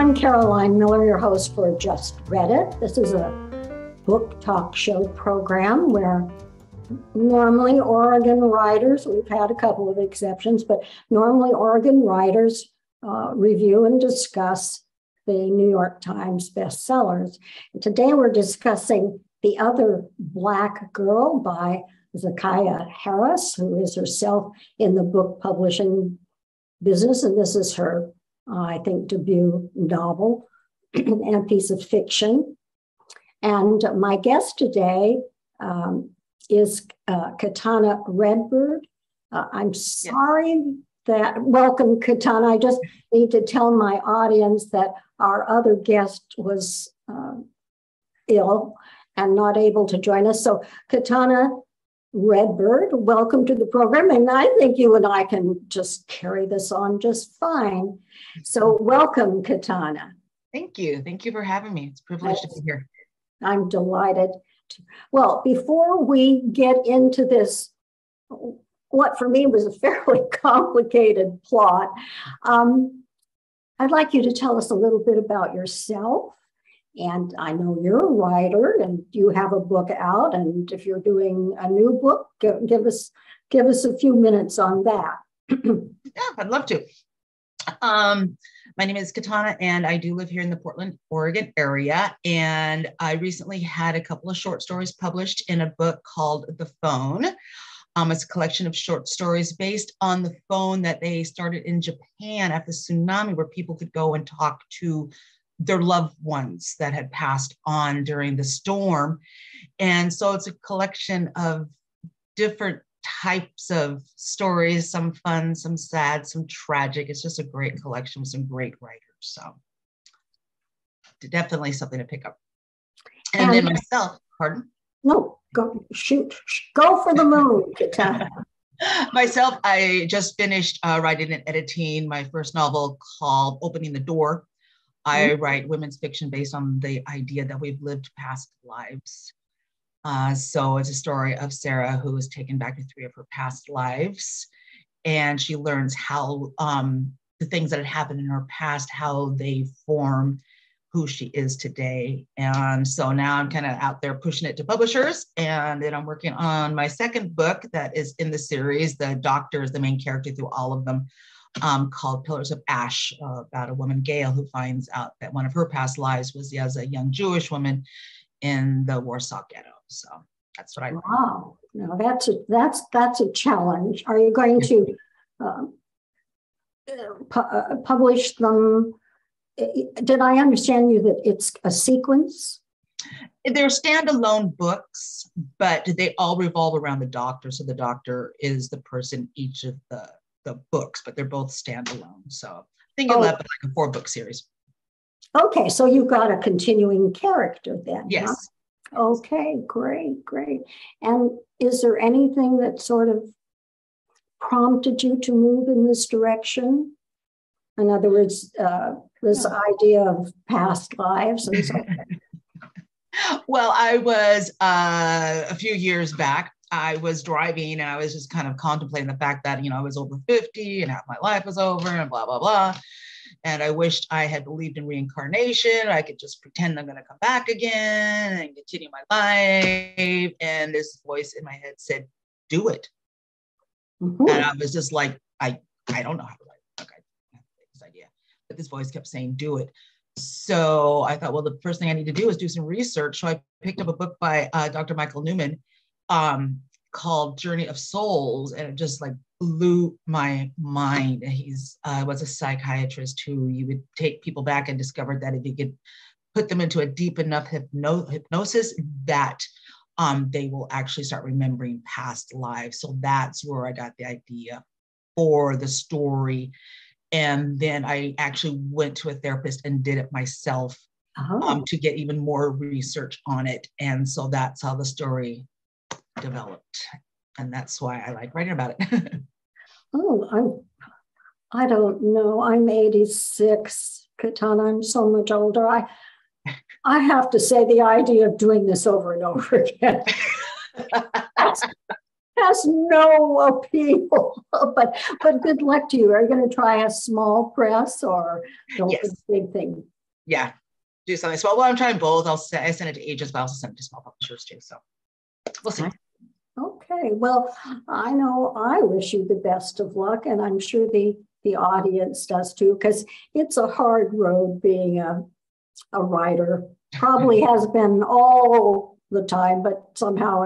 I'm Caroline Miller, your host for Just Read It. This is a book talk show program where normally Oregon writers, we've had a couple of exceptions, but normally Oregon writers review and discuss the New York Times bestsellers. And today we're discussing The Other Black Girl by Zakiya Harris, who is herself in the book publishing business, and this is her I think, debut novel and a piece of fiction. And my guest today is Katana Redbird. I'm sorry that, welcome, Katana. I just need to tell my audience that our other guest was ill and not able to join us. So Katana Redbird, welcome to the program. And I think you and I can just carry this on just fine. So welcome, Katana. Thank you. Thank you for having me. It's a privilege to be here. I'm delighted. Well, before we get into this, what for me was a fairly complicated plot, I'd like you to tell us a little bit about yourself. And I know you're a writer and you have a book out. And if you're doing a new book, give us a few minutes on that. Yeah, I'd love to. My name is Katana and I do live here in the Portland, Oregon area. And I recently had a couple of short stories published in a book called The Phone. It's a collection of short stories based on the phone that they started in Japan after the tsunami, where people could go and talk to their loved ones that had passed on during the storm. And so it's a collection of different types of stories, some fun, some sad, some tragic. It's just a great collection with some great writers. So definitely something to pick up. And then myself, pardon? No, go shoot, go for the moon, Katana. Myself, I just finished writing and editing my first novel called Opening the Door. I write women's fiction based on the idea that we've lived past lives. So it's a story of Sarah who is taken back to 3 of her past lives. And she learns how the things that had happened in her past, how they form who she is today. And so now I'm kind of out there pushing it to publishers. And then I'm working on my second book that is in the series. The doctor is the main character through all of them. Called Pillars of Ash, about a woman, Gail, who finds out that one of her past lives was as a young Jewish woman in the Warsaw Ghetto. So that's what I write. Wow, now that's a challenge. Are you going to publish them? Did I understand you that it's a sequence? They're standalone books, but they all revolve around the doctor. So the doctor is the person each of the books, but they're both standalone. So I think you'll have like a 4-book series. Okay, so you've got a continuing character then. Yes. Huh? Okay, great. And is there anything that sort of prompted you to move in this direction? In other words, this idea of past lives and so on. Well, I was a few years back, I was driving and I was just kind of contemplating the fact that, I was over 50 and half my life was over and blah, blah, blah. And I wished I had believed in reincarnation. I could just pretend I'm going to come back again and continue my life. And this voice in my head said, do it. Mm-hmm. And I was just like, I don't know how to write. Okay, I have this idea. But this voice kept saying, do it. So I thought, well, the first thing I need to do is do some research. So I picked up a book by Dr. Michael Newman called Journey of Souls, and it just like blew my mind. He's was a psychiatrist who you would take people back and discovered that if you could put them into a deep enough hypnosis that they will actually start remembering past lives. So that's where I got the idea for the story. And then I actually went to a therapist and did it myself to get even more research on it. And so that's how the story developed. And that's why I like writing about it. I don't know. I'm 86, Katana. I'm so much older. I have to say the idea of doing this over and over again has no appeal. But good luck to you. Are you going to try a small press or go for the big thing? yeah, do something. So, well, I'm trying both. I send it to agents, but I also send it to small publishers too. So we'll see. Okay, well, I know I wish you the best of luck, and I'm sure the audience does too, because it's a hard road being a writer. Probably has been all the time, but somehow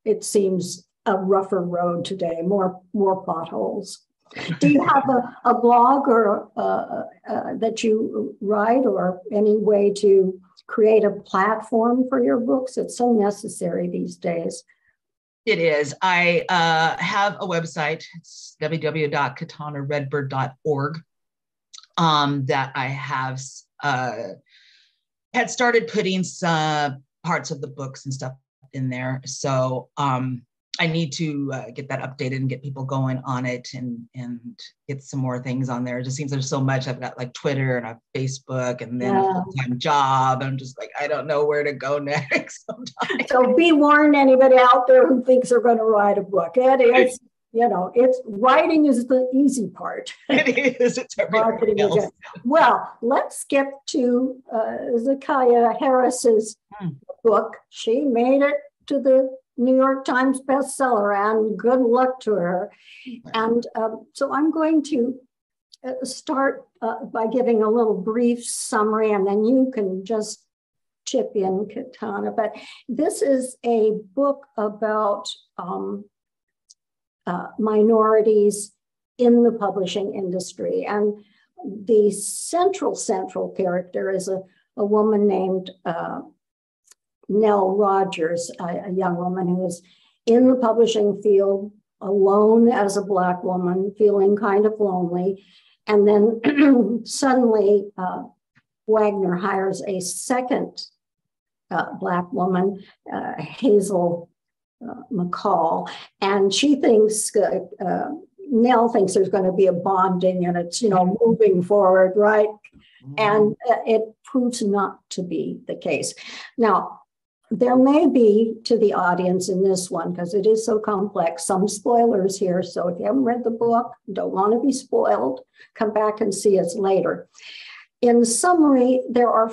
it seems a rougher road today, more potholes. Do you have a blog or that you write, or any way to create a platform for your books? It's so necessary these days. It is. I have a website. It's www.katanaredbird.org that I have had started putting some parts of the books and stuff in there. So I need to get that updated and get people going on it and get some more things on there. It just seems there's so much. I've got like Twitter and I have Facebook and then a full-time job. I'm just like, I don't know where to go next sometimes. So be warned, anybody out there who thinks they're going to write a book. It is, it's writing is the easy part. It is. It's everything else. Well, let's get to Zakiya Harris's book. She made it to the New York Times bestseller, and good luck to her. And so I'm going to start by giving a little brief summary, and then you can just chip in, Katana. But this is a book about minorities in the publishing industry. And the central character is a woman named Nell Rogers, a young woman who is in the publishing field, alone as a Black woman, feeling kind of lonely. And then suddenly Wagner hires a second Black woman, Hazel McCall, and she thinks, Nell thinks there's going to be a bonding and it's, moving forward, right? And it proves not to be the case. Now, there may be to the audience in this one, because it is so complex, some spoilers here. So if you haven't read the book, don't want to be spoiled, come back and see us later. In summary, there are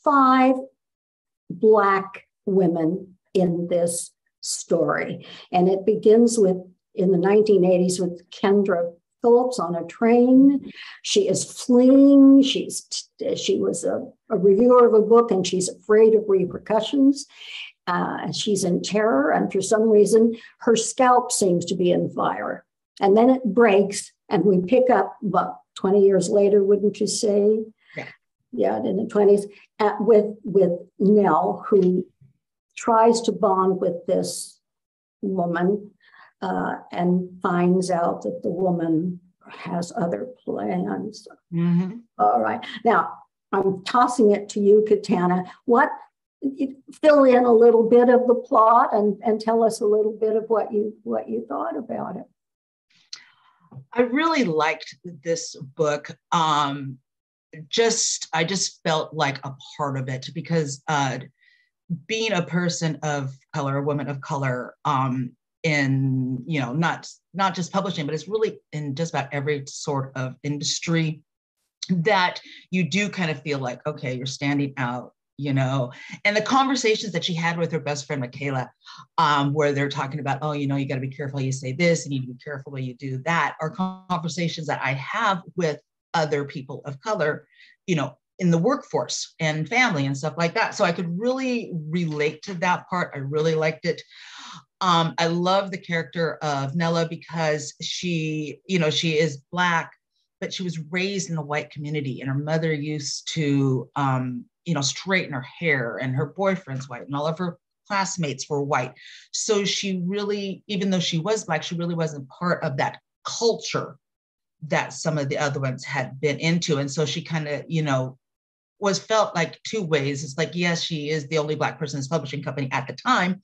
5 Black women in this story. And it begins with, in the 1980s, with Kendra Phillips on a train. She is fleeing. She was a reviewer of a book, and she's afraid of repercussions. She's in terror, and for some reason, her scalp seems to be in fire. And then it breaks, and we pick up about 20 years later, wouldn't you say? Yeah, in the 20s, with Nell, who tries to bond with this woman and finds out that the woman has other plans. Mm-hmm. All right. Now, I'm tossing it to you, Katana. Fill in a little bit of the plot and tell us a little bit of what you thought about it. I really liked this book. I just felt like a part of it, because being a person of color, a woman of color, in, not just publishing, but it's really in just about every sort of industry, that you do kind of feel like, okay, you're standing out, and the conversations that she had with her best friend, Michaela, where they're talking about, oh, you got to be careful how you say this, you need to be careful when you do that, are conversations that I have with other people of color, in the workforce and family and stuff like that. So I could really relate to that part. I really liked it. I love the character of Nella, because she is Black, but she was raised in a white community, and her mother used to, straighten her hair, and her boyfriend's white, and all of her classmates were white. So she really, even though she was Black, she really wasn't part of that culture that some of the other ones had been into. And so she kind of, was felt like 2 ways. It's like, yes, she is the only Black person in this publishing company at the time,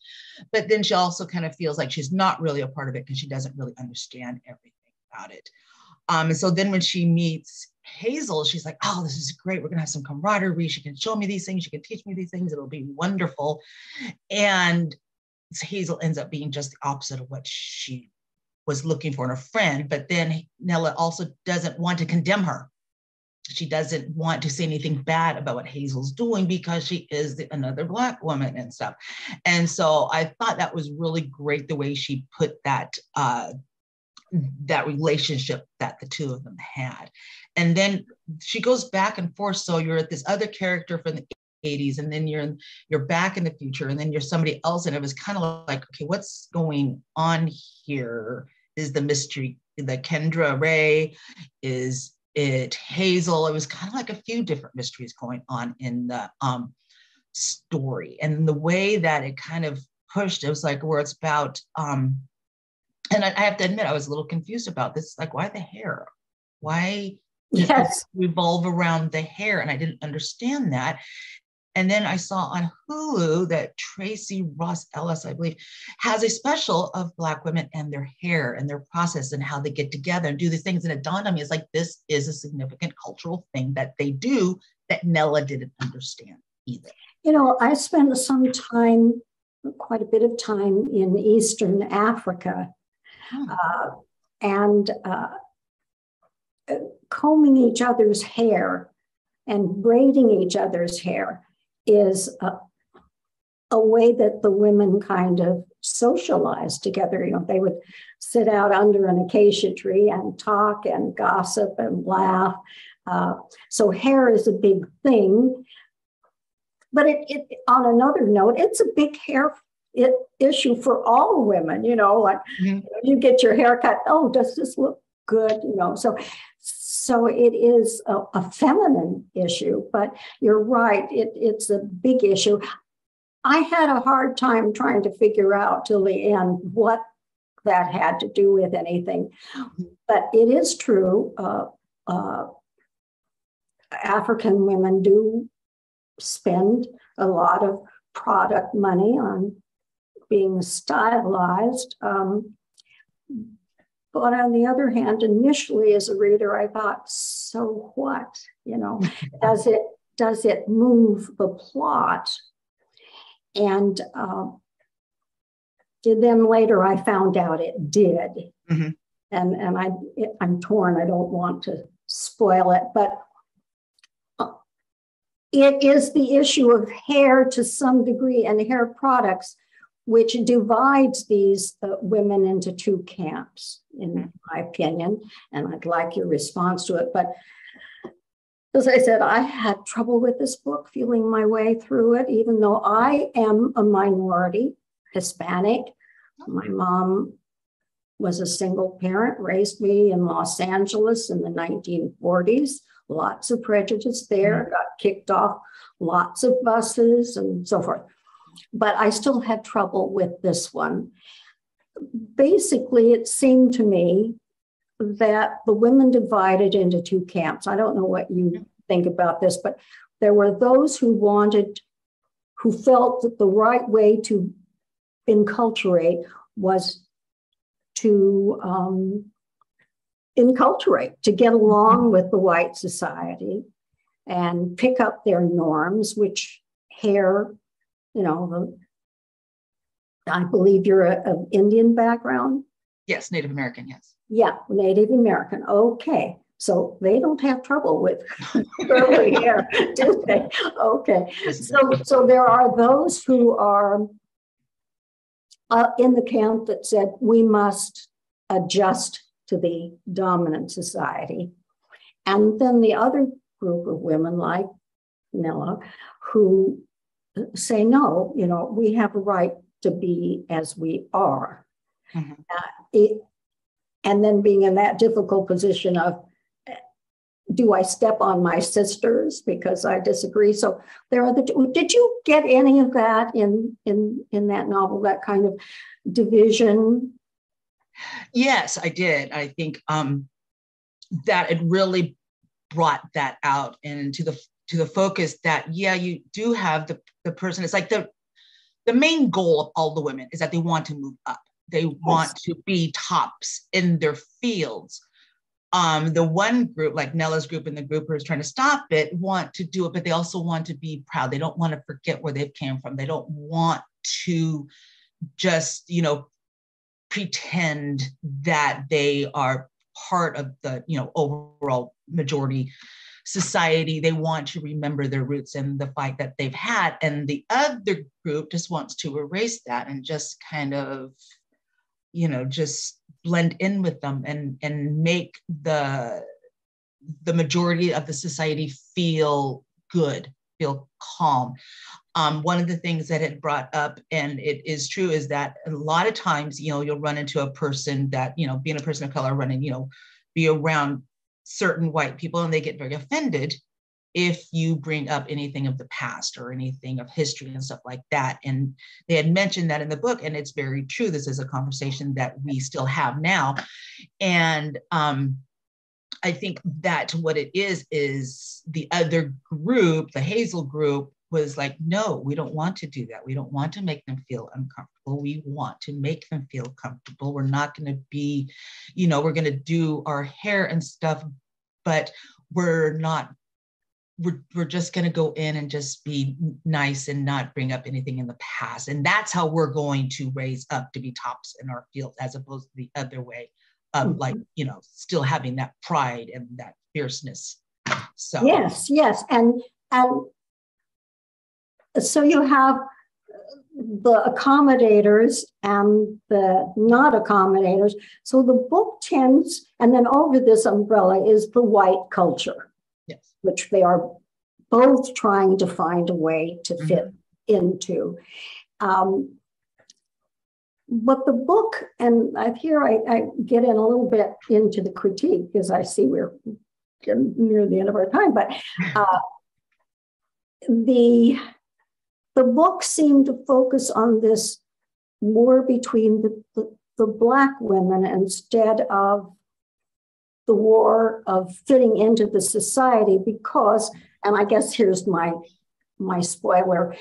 but then she also kind of feels like she's not really a part of it because she doesn't really understand everything about it. And so then when she meets Hazel, she's like, oh, this is great. We're going to have some camaraderie. She can show me these things. She can teach me these things. It'll be wonderful. And Hazel ends up being just the opposite of what she was looking for in a friend. But then Nella also doesn't want to condemn her. she doesn't want to say anything bad about what Hazel's doing because she is another Black woman and stuff. And so I thought that was really great the way she put that that relationship that the two of them had. And then she goes back and forth. So you're at this other character from the 80s, and then you're back in the future, and then you're somebody else. And it was kind of like, okay, what's going on here? Is the mystery the Kendra Ray? Is it Hazel? It was kind of like a few different mysteries going on in the story. And the way that it kind of pushed, it was like where it's about, and I have to admit, I was a little confused about this. Like, why the hair? Why does it revolve around the hair? And I didn't understand that. And then I saw on Hulu that Tracy Ross Ellis, I believe, has a special of Black women and their hair and their process and how they get together and do these things. And it dawned on me, it's like, this is a significant cultural thing that they do that Nella didn't understand either. You know, I spent some time, quite a bit of time in Eastern Africa, and combing each other's hair and braiding each other's hair is a way that the women kind of socialized together. You know, they would sit out under an acacia tree and talk and gossip and laugh. So hair is a big thing. But it on another note, it's a big hair issue for all women. You know, like you get your hair cut. Oh, does this look good? You know, so it is a feminine issue, but you're right, it's a big issue. I had a hard time trying to figure out till the end what that had to do with anything. But it is true, African women do spend a lot of product money on being stylized. But on the other hand, initially as a reader, I thought, so what? You know, does it move the plot? And then later I found out it did. And I'm torn. I don't want to spoil it, but it is the issue of hair to some degree and hair products, which divides these women into two camps, in my opinion. And I'd like your response to it. But as I said, I had trouble with this book, feeling my way through it, even though I am a minority, Hispanic. My mom was a single parent, raised me in Los Angeles in the 1940s. Lots of prejudice there, got kicked off lots of buses and so forth. But I still had trouble with this one. Basically, it seemed to me that the women divided into two camps. I don't know what you think about this, but there were those who felt that the right way to enculturate was to enculturate, to get along with the white society and pick up their norms, which hair, you know, I believe you're of Indian background. Yes, Native American, yes. Yeah, Native American. Okay. So they don't have trouble with curly hair, do they? Okay. So there are those who are in the camp that said we must adjust to the dominant society. And then the other group of women like Nella who say, no, you know, we have a right to be as we are. And then being in that difficult position of, do I step on my sisters because I disagree? So there are did you get any of that in that novel, that kind of division? Yes, I did. I think that it really brought that out and to the focus that, yeah, you do have the person. It's like the main goal of all the women is that they want to move up. They want to be tops in their fields. The one group, like Nella's group and the group who's trying to stop it, want to do it, but they also want to be proud. They don't want to forget where they've came from. They don't want to just, you know, pretend that they are part of the, you know, overall majority society. They want to remember their roots and the fight that they've had. And the other group just wants to erase that and just kind of, just blend in with them and make the majority of the society feel good, feel calm. One of the things that it brought up, and it is true, is that a lot of times, you'll run into a person that, being a person of color, be around certain white people, and they get very offended if you bring up anything of the past or anything of history and stuff like that. And they had mentioned that in the book, and it's very true. This is a conversation that we still have now. And I think that what it is the other group, the Hazel group, was like, no, we don't want to do that. We don't want to make them feel uncomfortable. We want to make them feel comfortable. We're not going to be, we're going to do our hair and stuff, but we're just going to go in and just be nice and not bring up anything in the past. And that's how we're going to raise up to be tops in our field, as opposed to the other way of still having that pride and that fierceness. So yes. And so you have the accommodators and the not accommodators. So the book tends, and then over this umbrella is the white culture. Yes. Which they are both trying to find a way to fit into. But the book, and here I get in a little bit into the critique, because I see we're near the end of our time, but the book seemed to focus on this war between the Black women instead of the war of fitting into the society, because, and I guess here's my spoiler,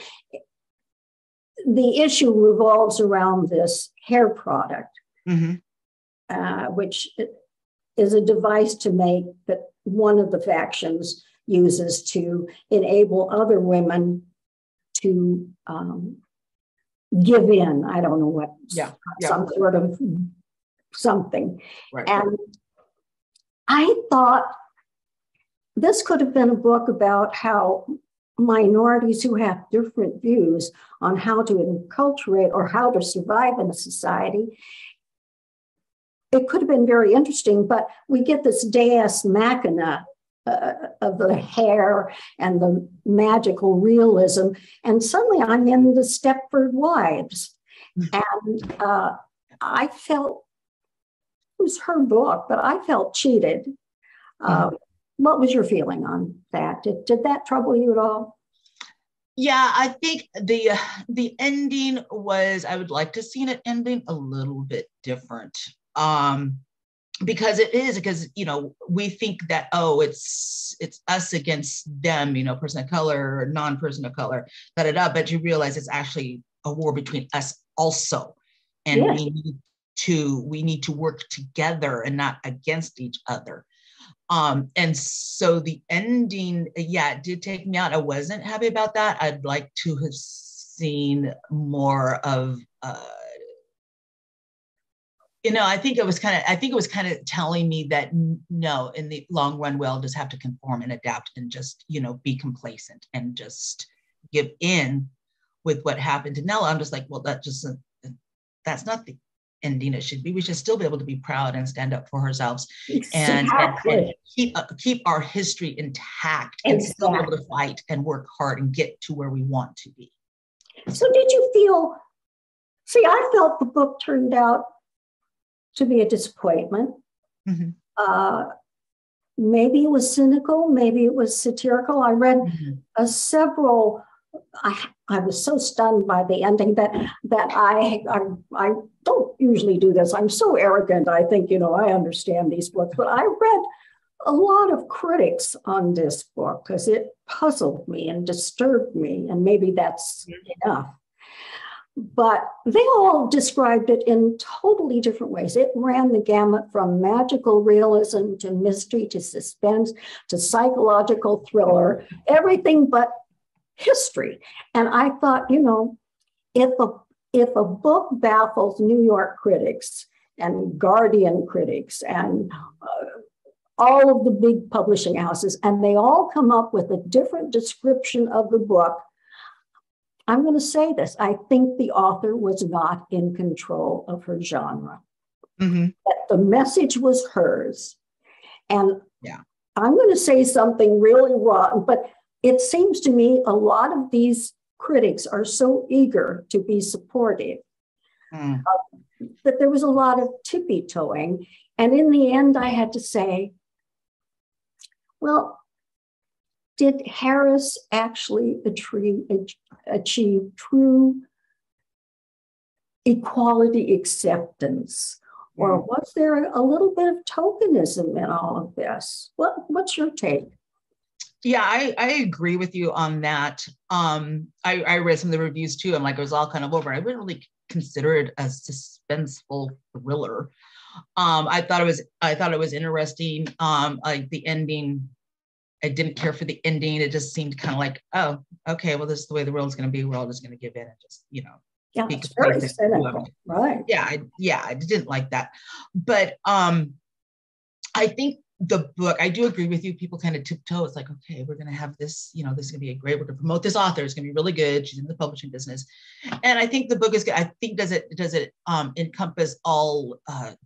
the issue revolves around this hair product, which is a device to make that one of the factions uses to enable other women to give in. I don't know what, some sort of something. Right. And I thought this could have been a book about how minorities who have different views on how to enculturate or how to survive in a society. It could have been very interesting, but we get this deus machina of the hair and the magical realism. And suddenly I'm in the Stepford Wives. And I felt, it was her book, but I felt cheated. What was your feeling on that? Did that trouble you at all? Yeah, I think the ending was, I would like to see it ending a little bit different. Because we think that, it's us against them, person of color or non-person of color, but you realize it's actually a war between us also. And we need to work together and not against each other. And so the ending, it did take me out. I wasn't happy about that. I'd like to have seen more of, I think it was kind of telling me that no, in the long run, we'll just have to conform and adapt and just, be complacent and just give in with what happened to Nella. I'm just like, well, that's not the ending it should be. We should still be able to be proud and stand up for ourselves and keep our history intact and still be able to fight and work hard and get to where we want to be. So did you feel, I felt the book turned out to be a disappointment. Maybe it was cynical, maybe it was satirical. I read several, I was so stunned by the ending that I don't usually do this. I'm so arrogant. I think, I understand these books, but I read a lot of critics on this book because it puzzled me and disturbed me. And maybe that's enough. But they all described it in totally different ways. It ran the gamut from magical realism to mystery to suspense to psychological thriller, everything but history. And I thought, if a book baffles New York critics and Guardian critics and all of the big publishing houses, and they all come up with a different description of the book. I'm going to say this. I think the author was not in control of her genre. Mm-hmm. That the message was hers. And yeah, I'm going to say something really rotten, but it seems to me a lot of these critics are so eager to be supportive that there was a lot of tippy-toeing. And in the end, I had to say, well, did Harris actually achieve true equality acceptance? Or was there a little bit of tokenism in all of this? What's your take? Yeah, I agree with you on that. I read some of the reviews too. I'm like, it was all kind of over. I wouldn't really consider it a suspenseful thriller. I thought it was interesting. Like the ending, I didn't care for the ending. It just seemed kind of like, oh, okay, well, this is the way the world's going to be. We're all just going to give in and just, yeah, it's very cynical, right? Yeah, I didn't like that. But I think the book, I do agree with you. People kind of tiptoe. It's like, okay, we're going to have this, this is going to be we're going to promote this author. It's going to be really good. She's in the publishing business. And I think the book is good. I think, does it encompass all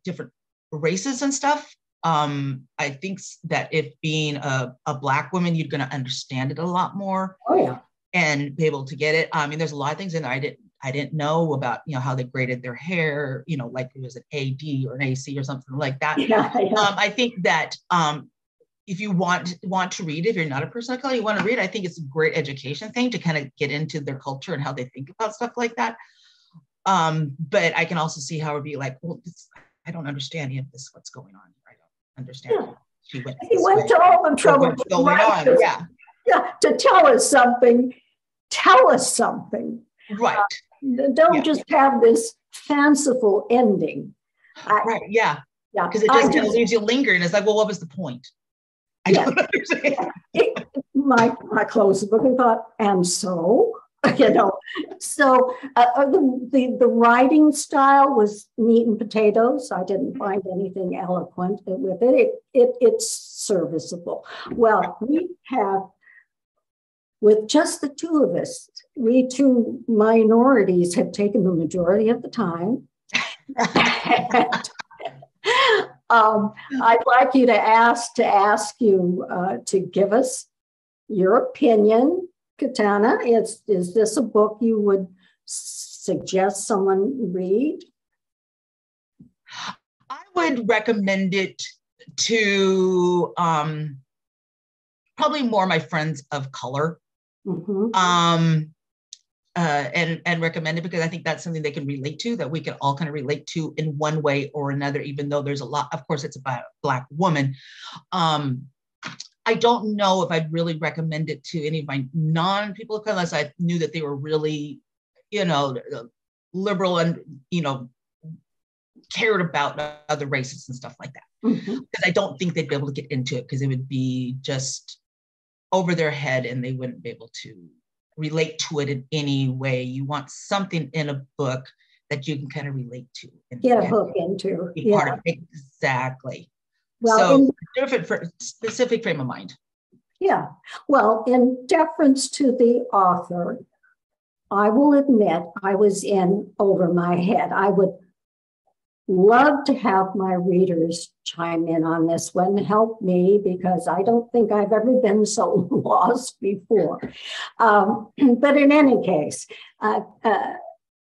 different races and stuff? I think that if being a Black woman, you're going to understand it a lot more. Oh, yeah. And be able to get it. I mean, there's a lot of things in there I didn't know about, how they graded their hair, like it was an AD or an AC or something like that. Yeah. I think that if you want to read, if you're not a person of color, you want to read, I think it's a great education thing to kind of get into their culture and how they think about stuff like that. But I can also see how it would be like, well, I don't understand what's going on. I don't understand. Yeah. He went to all the trouble to tell us something. Tell us something. Right. Don't just have this fanciful ending. Right. Yeah. Yeah. Because it just leaves you lingering. It's like, well, what was the point? I don't understand. My closed book and thought, and so, So the writing style was meat and potatoes. I didn't find anything eloquent with it. It's serviceable. Well, we have, with just the two of us, we two minorities have taken the majority of the time. I'd like you to ask you to give us your opinion, Katana. Is this a book you would suggest someone read? I would recommend it to probably more my friends of color. Mm-hmm. And recommend it because I think that's something they can relate to, that we can all kind of relate to in one way or another, even though there's a lot, of course, it's about a Black woman. I don't know if I'd really recommend it to any of my non-people of color unless I knew that they were really, liberal and, cared about other races and stuff like that. Because I don't think they'd be able to get into it because it would be just over their head and they wouldn't be able to relate to it in any way. You want something in a book that you can kind of relate to. And get a hook into. Be part of it. Exactly. Well, so different for specific frame of mind. Yeah. Well, in deference to the author, I will admit I was in over my head. I would love to have my readers chime in on this one, help me, because I don't think I've ever been so lost before. But in any case,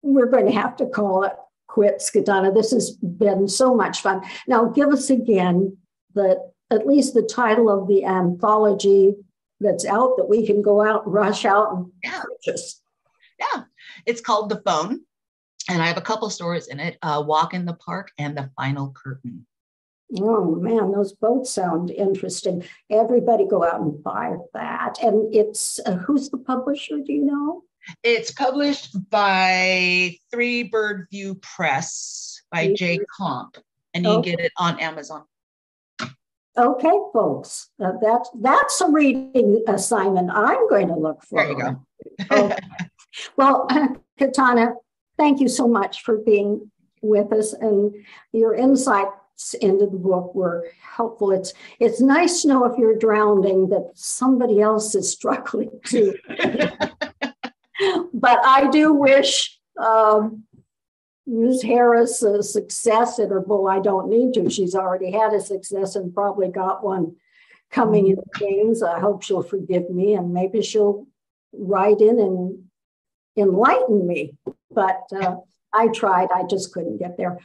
we're going to have to call it quits, Katana. This has been so much fun. Now, give us again at least the title of the anthology that's out that we can go out, rush out and purchase. Yeah, it's called The Phone. And I have a couple stories in it, Walk in the Park and The Final Curtain. Oh, man, those both sound interesting. Everybody go out and buy that. And it's, who's the publisher, do you know? It's published by Three Bird View Press by Jay Comp, and you can get it on Amazon. Okay, folks, that's a reading assignment I'm going to look for. There you go. Okay. Well, Katana, thank you so much for being with us, and your insight into the book were helpful. It's nice to know if you're drowning that somebody else is struggling too. But I do wish Ms. Harris a success at her book. I don't need to. She's already had a success and probably got one coming in James. I hope she'll forgive me and maybe she'll write in and enlighten me. But I tried. I just couldn't get there.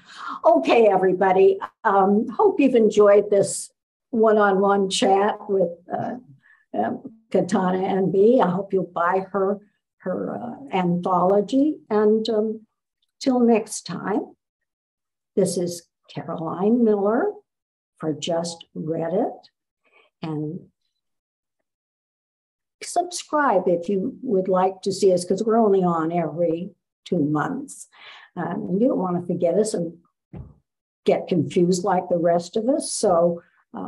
Okay, everybody. Hope you've enjoyed this one-on-one chat with Katana NB. I hope you'll buy her anthology. And till next time, this is Caroline Miller for Just Read It. And subscribe if you would like to see us, because we're only on every 2 months. And you don't want to forget us and get confused like the rest of us. So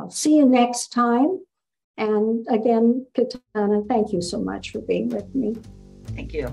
see you next time. And again, Katana, thank you so much for being with me. Thank you.